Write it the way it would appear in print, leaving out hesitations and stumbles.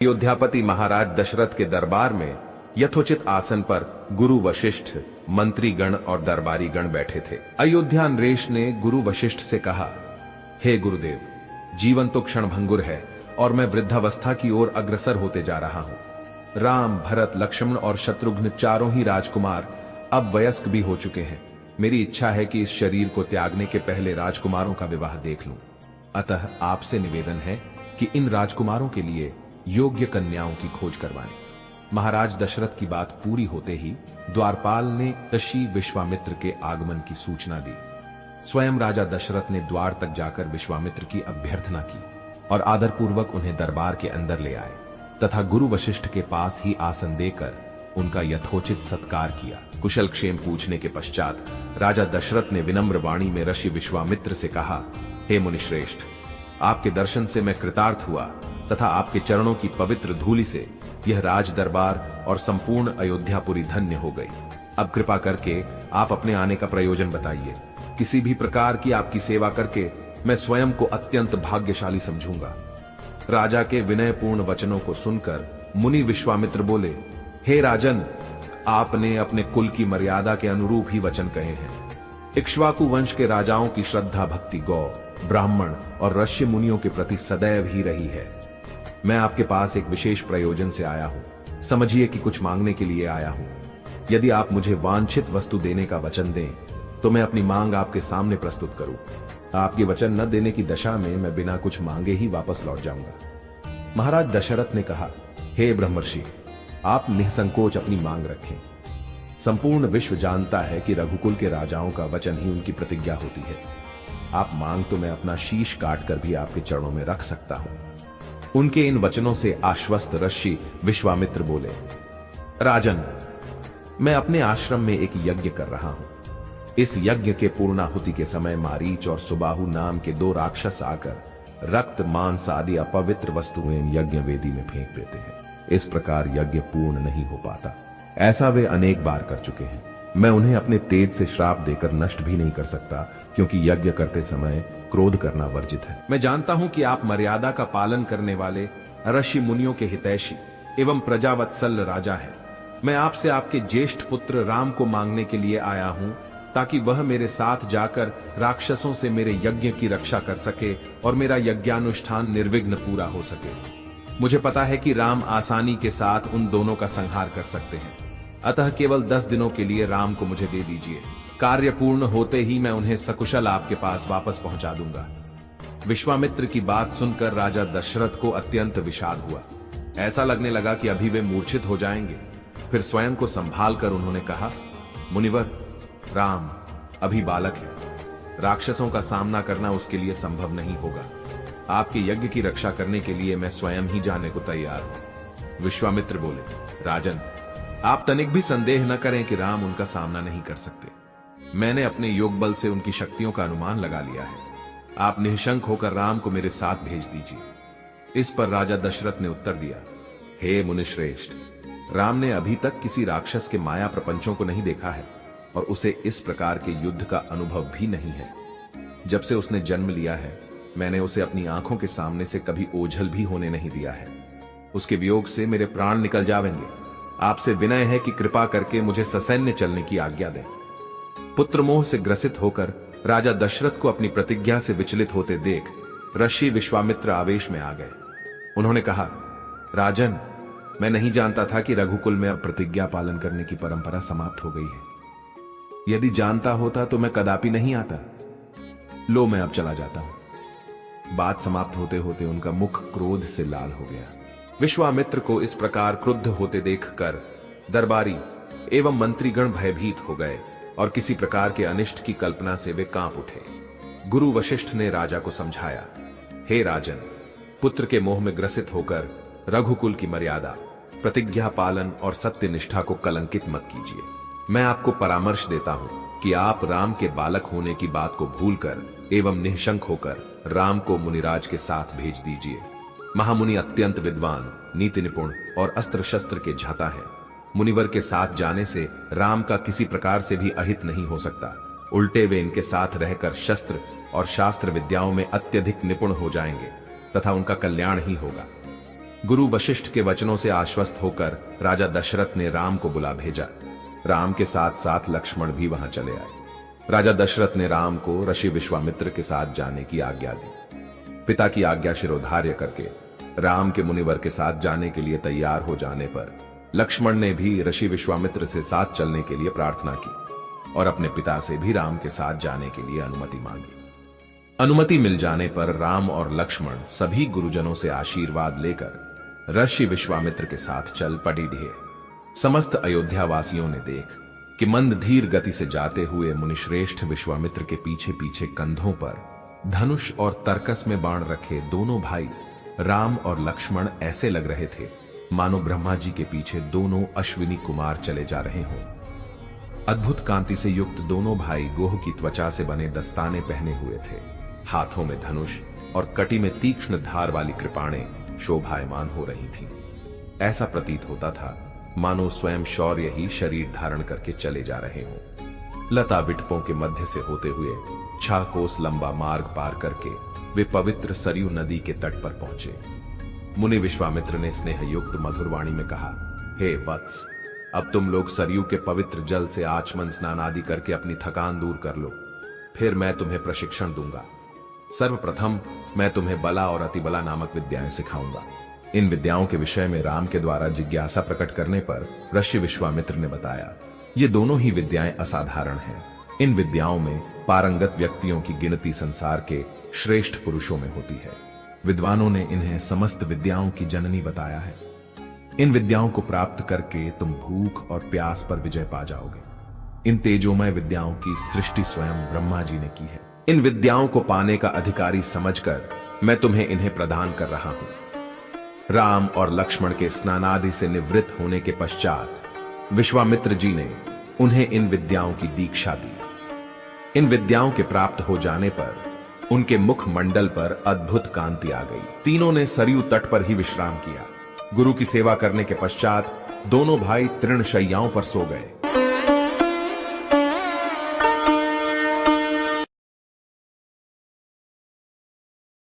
अयोध्यापति महाराज दशरथ के दरबार में यथोचित आसन पर गुरु वशिष्ठ, मंत्रीगण और दरबारी गण बैठे थे। अयोध्या नरेश ने गुरु वशिष्ठ से कहा, हे गुरुदेव, जीवन तो क्षणभंगुर है और मैं वृद्धावस्था की ओर अग्रसर होते जा रहा हूं। राम, भरत, लक्ष्मण और शत्रुघ्न चारों ही राजकुमार अब वयस्क भी हो चुके हैं। मेरी इच्छा है कि इस शरीर को त्यागने के पहले राजकुमारों का विवाह देख लूं। अतः आपसे निवेदन है कि इन राजकुमारों के लिए योग्य कन्याओं की खोज करवाएं। महाराज दशरथ की बात पूरी होते ही द्वारपाल ने ऋषि विश्वामित्र के आगमन की सूचना दी। स्वयं राजा दशरथ ने द्वार तक जाकर विश्वामित्र की अभ्यर्थना की और आदरपूर्वक उन्हें दरबार के अंदर ले आए तथा गुरु वशिष्ठ के पास ही आसन देकर उनका यथोचित सत्कार किया। कुशल क्षेम पूछने के पश्चात राजा दशरथ ने विनम्र वाणी में ऋषि विश्वामित्र से कहा, हे मुनिश्रेष्ठ, आपके दर्शन से मैं कृतार्थ हुआ तथा आपके चरणों की पवित्र धूलि से यह राज दरबार और संपूर्ण अयोध्यापुरी धन्य हो गई। अब कृपा करके आप अपने आने का प्रयोजन बताइए। किसी भी प्रकार की आपकी सेवा करके मैं स्वयं को अत्यंत भाग्यशाली समझूंगा। राजा के विनयपूर्ण वचनों को सुनकर मुनि विश्वामित्र बोले, हे राजन, आपने अपने कुल की मर्यादा के अनुरूप ही वचन कहे हैं। इक्ष्वाकु वंश के राजाओं की श्रद्धा भक्ति गौ, ब्राह्मण और ऋषि मुनियों के प्रति सदैव ही रही है। मैं आपके पास एक विशेष प्रयोजन से आया हूं। समझिए कि कुछ मांगने के लिए आया हूं। यदि आप मुझे वांछित वस्तु देने का वचन दें तो मैं अपनी मांग आपके सामने प्रस्तुत करूं। आपके वचन न देने की दशा में मैं बिना कुछ मांगे ही वापस लौट जाऊंगा। महाराज दशरथ ने कहा, हे ब्रह्मर्षि, आप निसंकोच अपनी मांग रखें। संपूर्ण विश्व जानता है कि रघुकुल के राजाओं का वचन ही उनकी प्रतिज्ञा होती है। आप मांग तो मैं अपना शीश काट कर भी आपके चरणों में रख सकता हूं। उनके इन वचनों से आश्वस्त ऋषि विश्वामित्र बोले, राजन, मैं अपने आश्रम में एक यज्ञ कर रहा हूं। इस यज्ञ के पूर्णाहुति के समय मारीच और सुबाहु नाम के दो राक्षस आकर रक्त, मांस आदि अपवित्र वस्तुएं यज्ञ वेदी में फेंक देते हैं। इस प्रकार यज्ञ पूर्ण नहीं हो पाता। ऐसा वे अनेक बार कर चुके हैं। मैं उन्हें अपने तेज से श्राप देकर नष्ट भी नहीं कर सकता, क्योंकि यज्ञ करते समय क्रोध करना वर्जित है। मैं जानता हूं कि आप मर्यादा का पालन करने वाले ऋषि मुनियों के हितैषी एवं प्रजावत्सल राजा हैं। मैं आपसे आपके ज्येष्ठ पुत्र राम को मांगने के लिए आया हूं, ताकि वह मेरे साथ जाकर राक्षसों से मेरे यज्ञ की रक्षा कर सके और मेरा यज्ञानुष्ठान निर्विघ्न पूरा हो सके। मुझे पता है कि राम आसानी के साथ उन दोनों का संहार कर सकते हैं। अतः केवल 10 दिनों के लिए राम को मुझे दे दीजिए। कार्य पूर्ण होते ही मैं उन्हें सकुशल आपके पास वापस पहुंचा दूंगा। विश्वामित्र की बात सुनकर राजा दशरथ को अत्यंत विषाद हुआ। ऐसा लगने लगा कि अभी वे मूर्छित हो जाएंगे। फिर स्वयं को संभाल कर उन्होंने कहा, मुनिवर, राम अभी बालक है। राक्षसों का सामना करना उसके लिए संभव नहीं होगा। आपके यज्ञ की रक्षा करने के लिए मैं स्वयं ही जाने को तैयार हूं। विश्वामित्र बोले, राजन, आप तनिक भी संदेह न करें कि राम उनका सामना नहीं कर सकते। मैंने अपने योग बल से उनकी शक्तियों का अनुमान लगा लिया है। आप निःशंक होकर राम को मेरे साथ भेज दीजिए। इस पर राजा दशरथ ने उत्तर दिया, हे मुनिश्रेष्ठ, राम ने अभी तक किसी राक्षस के माया प्रपंचों को नहीं देखा है और उसे इस प्रकार के युद्ध का अनुभव भी नहीं है। जब से उसने जन्म लिया है, मैंने उसे अपनी आंखों के सामने से कभी ओझल भी होने नहीं दिया है। उसके वियोग से मेरे प्राण निकल जावेंगे। आपसे विनय है कि कृपा करके मुझे ससैन्य चलने की आज्ञा दें। पुत्र मोह से ग्रसित होकर राजा दशरथ को अपनी प्रतिज्ञा से विचलित होते देख ऋषि विश्वामित्र आवेश में आ गए। उन्होंने कहा, राजन, मैं नहीं जानता था कि रघुकुल में अब प्रतिज्ञा पालन करने की परंपरा समाप्त हो गई है। यदि जानता होता तो मैं कदापि नहीं आता। लो, मैं अब चला जाता हूं। बात समाप्त होते होते उनका मुख क्रोध से लाल हो गया। विश्वामित्र को इस प्रकार क्रुद्ध होते देखकर दरबारी एवं मंत्रीगण भयभीत हो गए और किसी प्रकार के अनिष्ट की कल्पना से वे कांप उठे। गुरु वशिष्ठ ने राजा को समझाया, हे राजन, पुत्र के मोह में ग्रसित होकर रघुकुल की मर्यादा, प्रतिज्ञा पालन और सत्य निष्ठा को कलंकित मत कीजिए। मैं आपको परामर्श देता हूं कि आप राम के बालक होने की बात को भूलकर एवं निःशंक होकर राम को मुनिराज के साथ भेज दीजिए। महामुनि अत्यंत विद्वान, नीति निपुण और अस्त्र शस्त्र के झाता है। मुनिवर के साथ जाने से राम का किसी प्रकार से भी अहित नहीं हो सकता। उल्टे वे इनके साथ रहकर शस्त्र और शास्त्र विद्याओं में अत्यधिक निपुण हो जाएंगे तथा उनका कल्याण ही होगा। गुरु वशिष्ठ के वचनों से आश्वस्त होकर राजा दशरथ ने राम को बुला भेजा। राम के साथ साथ लक्ष्मण भी वहां चले आए। राजा दशरथ ने राम को ऋषि विश्वामित्र के साथ जाने की आज्ञा दी। पिता की आज्ञा शिरोधार्य करके राम के मुनिवर के साथ जाने के लिए तैयार हो जाने पर लक्ष्मण ने भी ऋषि विश्वामित्र से साथ चलने के लिए प्रार्थना की और अपने पिता से भी राम के साथ जाने के लिए अनुमति मांगी। अनुमति मिल जाने पर राम और लक्ष्मण सभी गुरुजनों से आशीर्वाद लेकर ऋषि विश्वामित्र के साथ चल पड़ी ढे। समस्त अयोध्या वासियों ने देख कि मंद धीर गति से जाते हुए मुनिश्रेष्ठ विश्वामित्र के पीछे पीछे कंधों पर धनुष और तरकस में बाण रखे दोनों भाई राम और लक्ष्मण ऐसे लग रहे थे मानो ब्रह्मा जी के पीछे दोनों अश्विनी कुमार चले जा रहे हों। अद्भुत कांति से युक्त दोनों भाई गोह की त्वचा से बने दस्ताने पहने हुए थे। हाथों में धनुष और कटी में तीक्ष्ण धार वाली कृपाणें शोभायमान हो रही थीं। ऐसा प्रतीत होता था मानो स्वयं शौर्य ही शरीर धारण करके चले जा रहे हों। लता विटपों के मध्य से होते हुए 6 कोस लंबा मार्ग पार करके वे पवित्र सरयू नदी के तट पर पहुंचे। मुनि विश्वामित्र ने स्नेह युक्त मधुर वाणी में कहा, हे वत्स, अब तुम लोग सरयू के पवित्र जल से आचमन स्नान आदि करके अपनी थकान दूर कर लो, फिर मैं तुम्हें प्रशिक्षण दूंगा। सर्वप्रथम मैं तुम्हें बला और अतिबला नामक विद्याएं सिखाऊंगा। इन विद्याओं के विषय में राम के द्वारा जिज्ञासा प्रकट करने पर ऋषि विश्वामित्र ने बताया, ये दोनों ही विद्याएं असाधारण हैं। इन विद्याओं में पारंगत व्यक्तियों की गिनती संसार के श्रेष्ठ पुरुषों में होती है। विद्वानों ने इन्हें समस्त विद्याओं की जननी बताया है। इन विद्याओं को प्राप्त करके तुम भूख और प्यास पर विजय पा जाओगे। इन तेजोमय विद्याओं की सृष्टि स्वयं ब्रह्मा जी ने की है। इन विद्याओं को पाने का अधिकारी समझकर मैं तुम्हें इन्हें प्रदान कर रहा हूं। राम और लक्ष्मण के स्नानादि से निवृत्त होने के पश्चात विश्वामित्र जी ने उन्हें इन विद्याओं की दीक्षा दी। इन विद्याओं के प्राप्त हो जाने पर उनके मुख मंडल पर अद्भुत कांति आ गई। तीनों ने सरयू तट पर ही विश्राम किया। गुरु की सेवा करने के पश्चात दोनों भाई तृण शैयाओं पर सो गए।